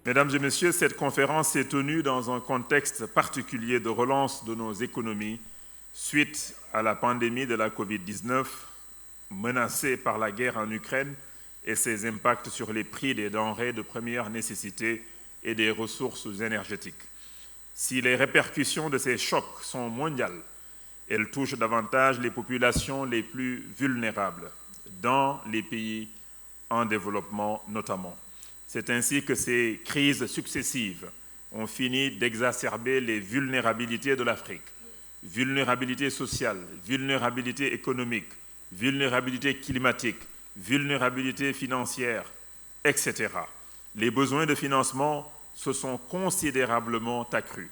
Mesdames et messieurs, cette conférence s'est tenue dans un contexte particulier de relance de nos économies suite à la pandémie de la Covid-19, menacée par la guerre en Ukraine et ses impacts sur les prix des denrées de première nécessité et des ressources énergétiques. Si les répercussions de ces chocs sont mondiales, elles touchent davantage les populations les plus vulnérables, dans les pays en développement notamment. C'est ainsi que ces crises successives ont fini d'exacerber les vulnérabilités de l'Afrique. Vulnérabilité sociale, vulnérabilité économique, vulnérabilité climatique, vulnérabilité financière, etc. Les besoins de financement se sont considérablement accrus,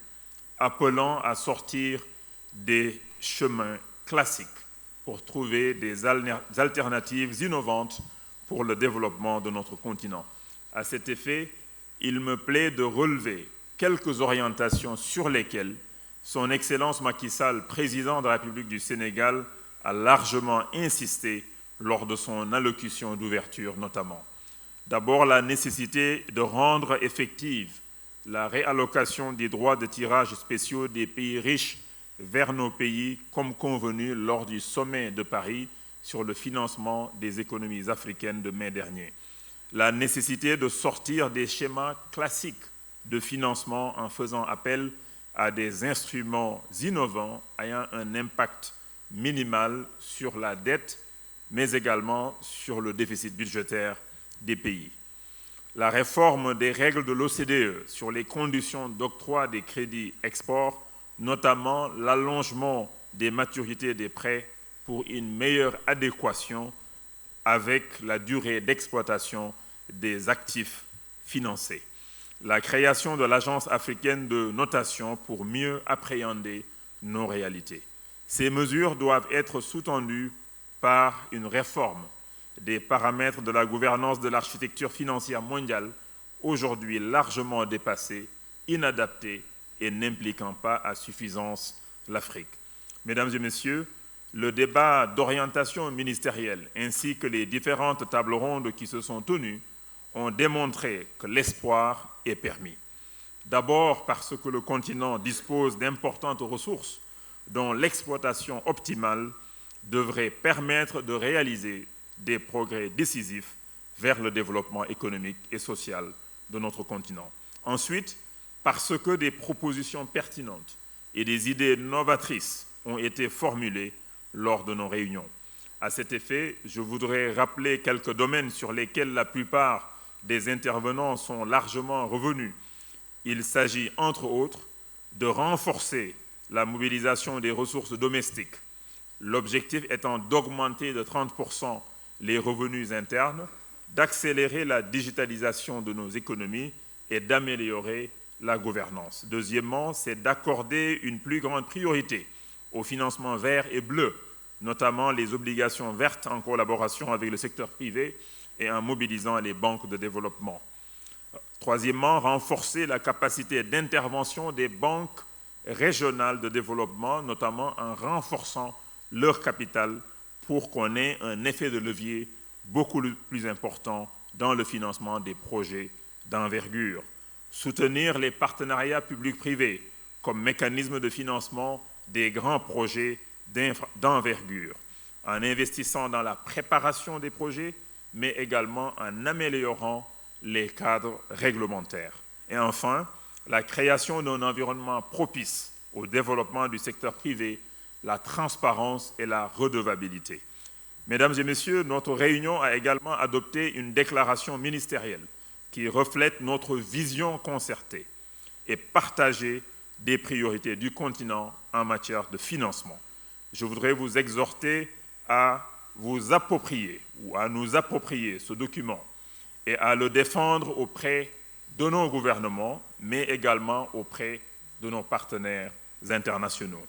appelant à sortir des chemins classiques pour trouver des alternatives innovantes pour le développement de notre continent. À cet effet, il me plaît de relever quelques orientations sur lesquelles Son Excellence Macky Sall, président de la République du Sénégal, a largement insisté lors de son allocution d'ouverture notamment. D'abord, la nécessité de rendre effective la réallocation des droits de tirage spéciaux des pays riches vers nos pays comme convenu lors du sommet de Paris sur le financement des économies africaines de mai dernier. La nécessité de sortir des schémas classiques de financement en faisant appel à des instruments innovants ayant un impact minimal sur la dette, mais également sur le déficit budgétaire des pays. La réforme des règles de l'OCDE sur les conditions d'octroi des crédits export, notamment l'allongement des maturités des prêts pour une meilleure adéquation avec la durée d'exploitation des actifs financés. La création de l'Agence africaine de notation pour mieux appréhender nos réalités. Ces mesures doivent être sous-tendues par une réforme des paramètres de la gouvernance de l'architecture financière mondiale, aujourd'hui largement dépassée, inadaptée et n'impliquant pas à suffisance l'Afrique. Mesdames et messieurs, le débat d'orientation ministérielle ainsi que les différentes tables rondes qui se sont tenues ont démontré que l'espoir est permis. D'abord parce que le continent dispose d'importantes ressources dont l'exploitation optimale devrait permettre de réaliser des progrès décisifs vers le développement économique et social de notre continent. Ensuite, parce que des propositions pertinentes et des idées novatrices ont été formulées lors de nos réunions. À cet effet, je voudrais rappeler quelques domaines sur lesquels la plupart des intervenants sont largement revenus. Il s'agit, entre autres, de renforcer la mobilisation des ressources domestiques, l'objectif étant d'augmenter de 30% les revenus internes, d'accélérer la digitalisation de nos économies et d'améliorer la gouvernance. Deuxièmement, c'est d'accorder une plus grande priorité au financement vert et bleu, notamment les obligations vertes en collaboration avec le secteur privé et en mobilisant les banques de développement. Troisièmement, renforcer la capacité d'intervention des banques régionales de développement, notamment en renforçant leur capital pour qu'on ait un effet de levier beaucoup plus important dans le financement des projets d'envergure. Soutenir les partenariats publics-privés comme mécanisme de financement des grands projets d'envergure, en investissant dans la préparation des projets, mais également en améliorant les cadres réglementaires. Et enfin, la création d'un environnement propice au développement du secteur privé, la transparence et la redevabilité. Mesdames et messieurs, notre réunion a également adopté une déclaration ministérielle qui reflète notre vision concertée et partagée des priorités du continent en matière de financement. Je voudrais vous exhorter à vous approprier ou à nous approprier ce document et à le défendre auprès de nos gouvernements, mais également auprès de nos partenaires internationaux.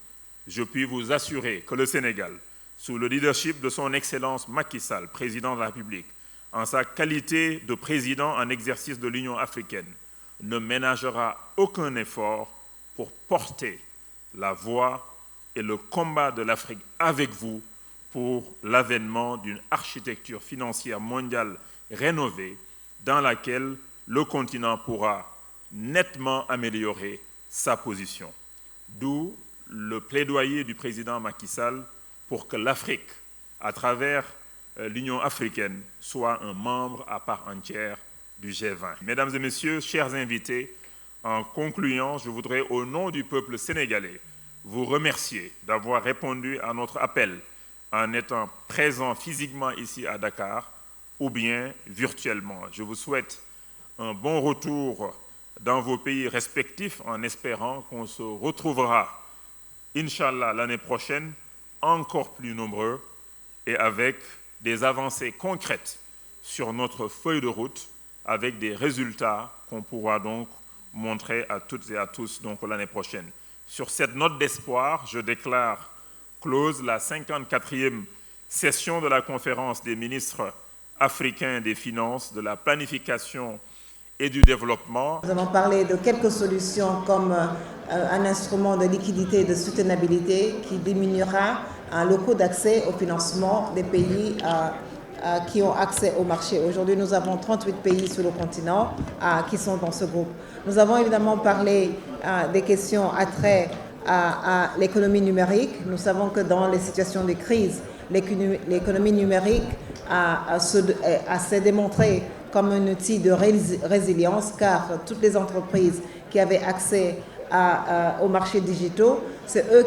Je puis vous assurer que le Sénégal, sous le leadership de son Excellence Macky Sall, président de la République, en sa qualité de président en exercice de l'Union africaine, ne ménagera aucun effort pour porter la voix et le combat de l'Afrique avec vous pour l'avènement d'une architecture financière mondiale rénovée dans laquelle le continent pourra nettement améliorer sa position. D'où le plaidoyer du président Macky Sall pour que l'Afrique, à travers l'Union africaine, soit un membre à part entière du G20. Mesdames et messieurs, chers invités, en concluant, je voudrais, au nom du peuple sénégalais, vous remercier d'avoir répondu à notre appel en étant présent physiquement ici à Dakar ou bien virtuellement. Je vous souhaite un bon retour dans vos pays respectifs en espérant qu'on se retrouvera, Inch'Allah, l'année prochaine, encore plus nombreux et avec des avancées concrètes sur notre feuille de route, avec des résultats qu'on pourra donc montrer à toutes et à tous donc l'année prochaine. Sur cette note d'espoir, je déclare close la 54e session de la conférence des ministres africains des finances, de la planification et du développement. Nous avons parlé de quelques solutions comme un instrument de liquidité et de soutenabilité qui diminuera le coût d'accès au financement des pays qui ont accès au marché. Aujourd'hui, nous avons 38 pays sur le continent qui sont dans ce groupe. Nous avons évidemment parlé des questions attrait à l'économie numérique. Nous savons que dans les situations de crise, l'économie numérique s'est démontrée comme un outil de résilience, car toutes les entreprises qui avaient accès aux marchés digitaux, c'est eux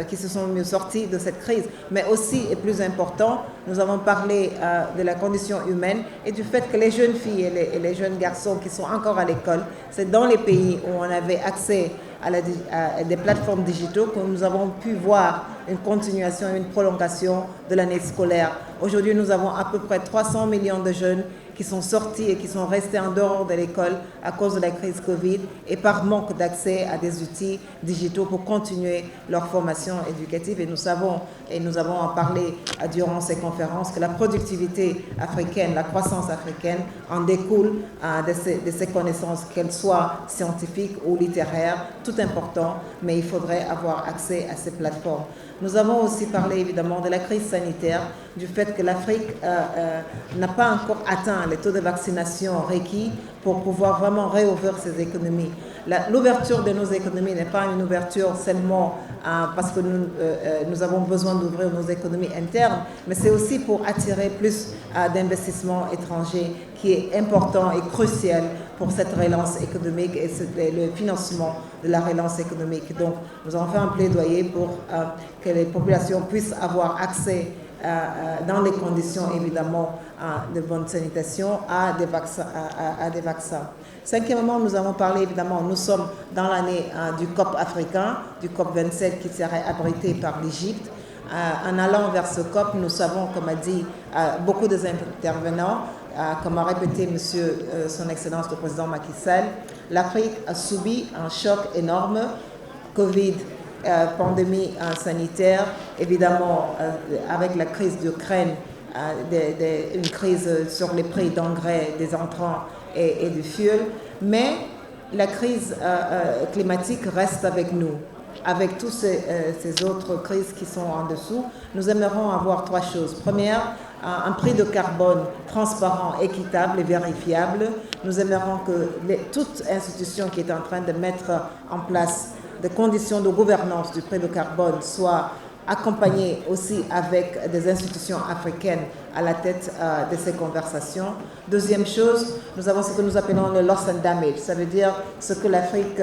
qui se sont mieux sortis de cette crise. Mais aussi, et plus important, nous avons parlé de la condition humaine et du fait que les jeunes filles et les jeunes garçons qui sont encore à l'école, c'est dans les pays où on avait accès à des plateformes digitaux que nous avons pu voir une continuation et une prolongation de l'année scolaire. Aujourd'hui, nous avons à peu près 300 millions de jeunes qui sont sortis et qui sont restés en dehors de l'école à cause de la crise Covid et par manque d'accès à des outils digitaux pour continuer leur formation éducative. Et nous avons en parlé durant ces conférences que la productivité africaine, la croissance africaine en découle de ces connaissances, qu'elles soient scientifiques ou littéraires, tout important, mais il faudrait avoir accès à ces plateformes. Nous avons aussi parlé évidemment de la crise sanitaire, du fait que l'Afrique n'a pas encore atteint les taux de vaccination requis pour pouvoir vraiment réouvrir ses économies. L'ouverture de nos économies n'est pas une ouverture seulement parce que nous avons besoin d'ouvrir nos économies internes, mais c'est aussi pour attirer plus d'investissements étrangers qui est important et crucial pour cette relance économique et le financement de la relance économique. Donc, nous avons fait un plaidoyer pour que les populations puissent avoir accès dans des conditions évidemment de bonne sanitation à des vaccins. Cinquièmement, nous avons parlé évidemment, nous sommes dans l'année du COP africain, du COP 27 qui serait abrité par l'Égypte. En allant vers ce COP, nous savons, comme a dit beaucoup des intervenants, comme a répété son Excellence le Président Macky Sall, l'Afrique a subi un choc énorme, Covid, pandémie sanitaire, évidemment avec la crise d'Ukraine, une crise sur les prix d'engrais, des intrants et du fuel, mais la crise climatique reste avec nous. Avec toutes ces autres crises qui sont en dessous, nous aimerions avoir trois choses. Première, un prix de carbone transparent, équitable et vérifiable. Nous aimerions que toute institution qui est en train de mettre en place des conditions de gouvernance du prix de carbone soient accompagnées aussi avec des institutions africaines à la tête de ces conversations. Deuxième chose, nous avons ce que nous appelons le loss and damage. Ça veut dire ce que l'Afrique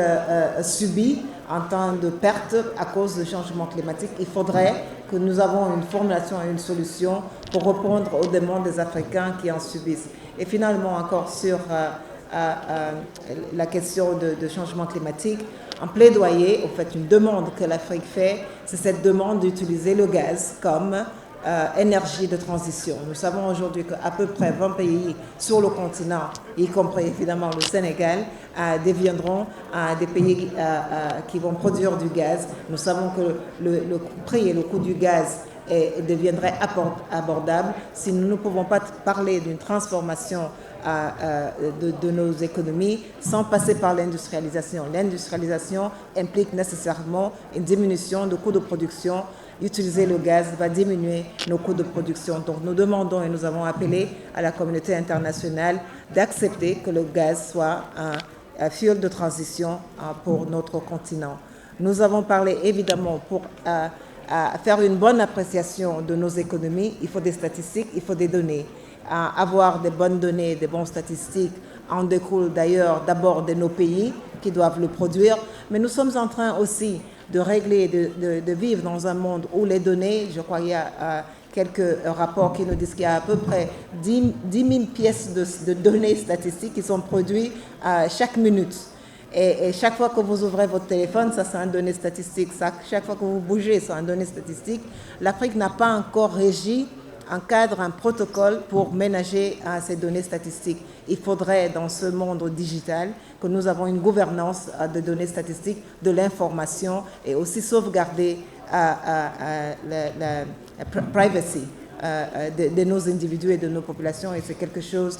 subit en temps de perte à cause du changement climatique. Il faudrait que nous avons une formulation et une solution pour répondre aux demandes des Africains qui en subissent. Et finalement, encore sur la question de changement climatique, un plaidoyer, au fait, une demande que l'Afrique fait, c'est cette demande d'utiliser le gaz comme énergie de transition. Nous savons aujourd'hui qu'à peu près 20 pays sur le continent, y compris évidemment le Sénégal, deviendront des pays qui vont produire du gaz. Nous savons que le prix et le coût du gaz deviendraient abordables si nous ne pouvons pas parler d'une transformation de nos économies sans passer par l'industrialisation. L'industrialisation implique nécessairement une diminution du coût de production, utiliser le gaz va diminuer nos coûts de production. Donc nous demandons et nous avons appelé à la communauté internationale d'accepter que le gaz soit un fuel de transition pour notre continent. Nous avons parlé évidemment pour faire une bonne appréciation de nos économies, il faut des statistiques, il faut des données. Avoir des bonnes données, des bonnes statistiques en découle d'ailleurs d'abord de nos pays qui doivent le produire, mais nous sommes en train aussi de régler, de vivre dans un monde où les données, je crois qu'il y a quelques rapports qui nous disent qu'il y a à peu près 10 000 pièces de données statistiques qui sont produites chaque minute. Et chaque fois que vous ouvrez votre téléphone, ça c'est un donné statistique. Chaque fois que vous bougez, c'est un donné statistique. L'Afrique n'a pas encore régi un cadre, un protocole pour ménager ces données statistiques. Il faudrait, dans ce monde digital, que nous avons une gouvernance de données statistiques, de l'information et aussi sauvegarder la privacy de nos individus et de nos populations, et c'est quelque chose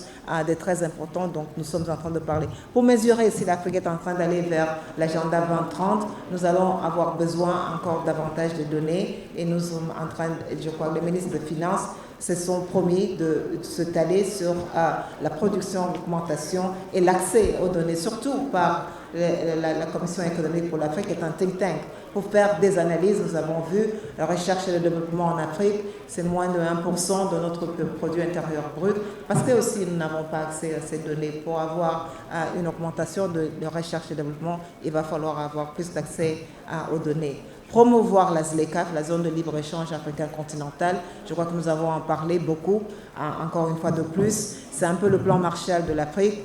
de très important, donc nous sommes en train de parler. Pour mesurer si l'Afrique est en train d'aller vers l'agenda 2030, nous allons avoir besoin encore davantage de données, et nous sommes en train, je crois que les ministres des Finances se sont promis de se taler sur la production, l'augmentation et l'accès aux données, surtout par la Commission économique pour l'Afrique est un think tank pour faire des analyses. Nous avons vu la recherche et le développement en Afrique, c'est moins de 1% de notre produit intérieur brut, parce que aussi nous n'avons pas accès à ces données. Pour avoir une augmentation de recherche et développement, il va falloir avoir plus d'accès aux données. Promouvoir la ZLECAf, la zone de libre-échange africain continental. Je crois que nous avons en parlé beaucoup, encore une fois de plus. C'est un peu le plan Marshall de l'Afrique.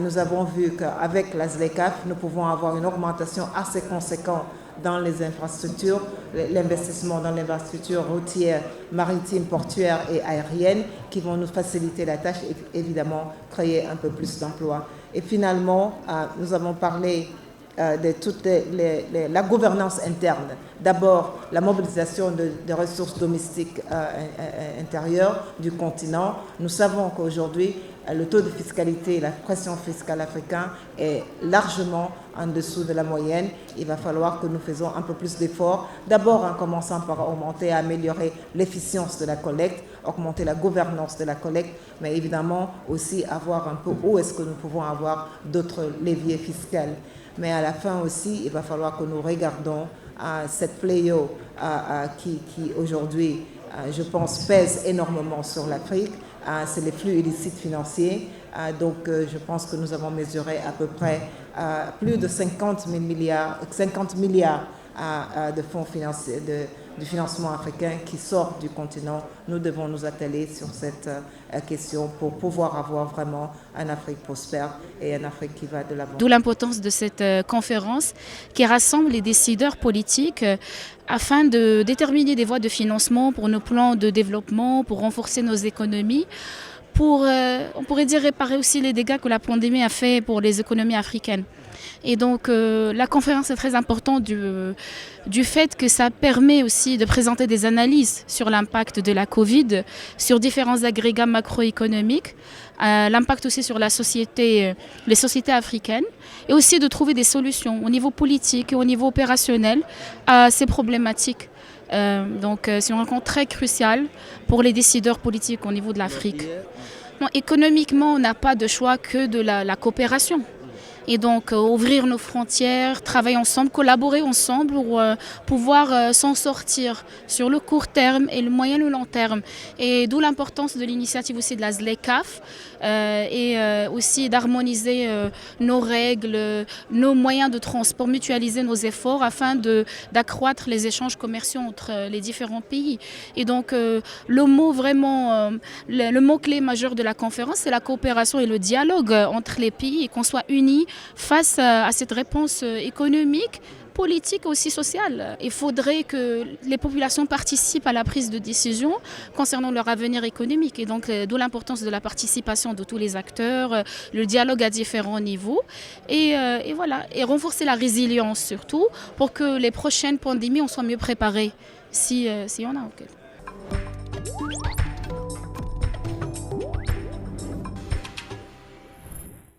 Nous avons vu qu'avec la ZLECAf, nous pouvons avoir une augmentation assez conséquente dans les infrastructures, l'investissement dans l'infrastructure routière, maritime, portuaire et aérienne qui vont nous faciliter la tâche et évidemment créer un peu plus d'emplois. Et finalement, nous avons parlé de toute la gouvernance interne. D'abord, la mobilisation des ressources domestiques intérieures du continent. Nous savons qu'aujourd'hui, le taux de fiscalité, la pression fiscale africaine est largement en dessous de la moyenne. Il va falloir que nous fassions un peu plus d'efforts. D'abord en commençant par augmenter et améliorer l'efficience de la collecte, augmenter la gouvernance de la collecte, mais évidemment aussi avoir un peu où est-ce que nous pouvons avoir d'autres leviers fiscaux. Mais à la fin aussi, il va falloir que nous regardons cette fléau qui aujourd'hui, je pense, pèse énormément sur l'Afrique. C'est les flux illicites financiers. Donc, je pense que nous avons mesuré à peu près plus de 50 milliards de fonds financiers, du financement africain qui sortent du continent. Nous devons nous atteler sur cette question pour pouvoir avoir vraiment une Afrique prospère et une Afrique qui va de l'avant. D'où l'importance de cette conférence qui rassemble les décideurs politiques afin de déterminer des voies de financement pour nos plans de développement, pour renforcer nos économies, pour, on pourrait dire, réparer aussi les dégâts que la pandémie a fait pour les économies africaines. Et donc la conférence est très importante du fait que ça permet aussi de présenter des analyses sur l'impact de la Covid, sur différents agrégats macroéconomiques, l'impact aussi sur la société, les sociétés africaines, et aussi de trouver des solutions au niveau politique et au niveau opérationnel à ces problématiques. Donc c'est une rencontre très cruciale pour les décideurs politiques au niveau de l'Afrique. Bon, économiquement, on n'a pas de choix que de la coopération. Et donc ouvrir nos frontières, travailler ensemble, collaborer ensemble pour pouvoir s'en sortir sur le court terme et le moyen et le long terme. Et d'où l'importance de l'initiative aussi de la ZLECAf et aussi d'harmoniser nos règles, nos moyens de transport, mutualiser nos efforts afin d'accroître les échanges commerciaux entre les différents pays. Et donc le mot vraiment, le mot-clé majeur de la conférence, c'est la coopération et le dialogue entre les pays et qu'on soit unis face à cette réponse économique, politique et aussi sociale. Il faudrait que les populations participent à la prise de décision concernant leur avenir économique. Et donc, d'où l'importance de la participation de tous les acteurs, le dialogue à différents niveaux. Et voilà, et renforcer la résilience surtout pour que les prochaines pandémies, on soit mieux préparés, si on a.